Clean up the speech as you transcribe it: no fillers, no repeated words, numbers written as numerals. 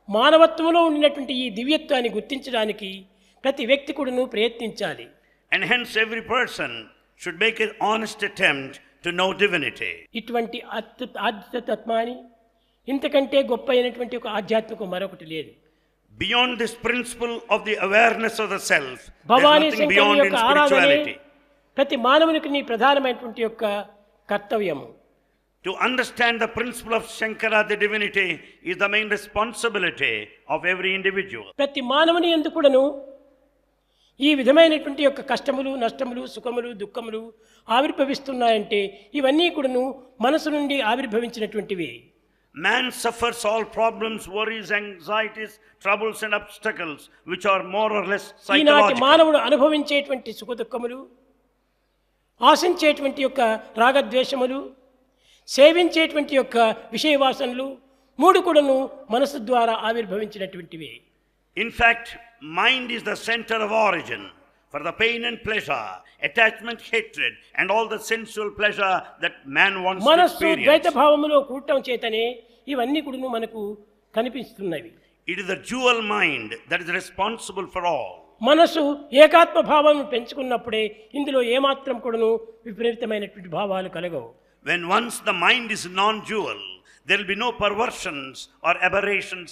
మానవత్వంలో ఉండినటువంటి ఈ దివ్యత్వాన్ని గుర్తించడానికి ప్రతి వ్యక్తి కూడాను ప్రయత్నించాలి. And hence every person should make an honest attempt to know divinity. ఇటువంటి ఆధ్యాత్మికత్వాన్ని ఇంతకంటే గొప్ప అయినటువంటి ఒక ఆధ్యాత్మికం మరొకటి లేదు. Beyond this principle of the awareness of the self, there is Bhavani nothing శంకరుని beyond in యొక్క ఆరాధనే spirituality. ప్రతి మానవునికి నీ ప్రధానమైనటువంటి యొక్క కర్తవ్యము. To understand the principle of Shankara, the divinity, is the main responsibility of every individual. ప్రతి మానవుని యందు కూడాను ఈ విధమైనటువంటి యొక్క కష్టములు, నష్టములు, సుఖములు, దుఃఖములు ఆవిర్భవిస్తున్నాయంటే ఇవన్నీ కూడాను మనసు నుండి ఆవిర్భవించినటువంటివి. Man suffers all problems, worries, anxieties, troubles and obstacles which are more or less ఈనాటి psychological. మానవుడు అనుభవించేటువంటి సుఖ దుఃఖములు, ఆశించేటువంటి యొక్క రాగద్వేషములు, సేవించేటువంటి యొక్క విషయవాసనలు మూడు కూడాను మనసు ద్వారా ఆవిర్భవించినటువంటివి. In fact, mind is the center of origin for the pain and pleasure, attachment, hatred, and all the sensual pleasure that man wants to మనస్సు experience. ద్వైత భావములో కూడటం చేతనే ఇవన్నీ కూడాను మనకు కనిపిస్తున్నవి. It is the dual mind that is responsible for all. మనసు ఏకాత్మ భావం పెంచుకున్నప్పుడే ఇందులో ఏమాత్రం కూడాను విపరీతమైనటువంటి భావాలు కలగవు. When once the mind is non-dual, there will be no perversions or aberrations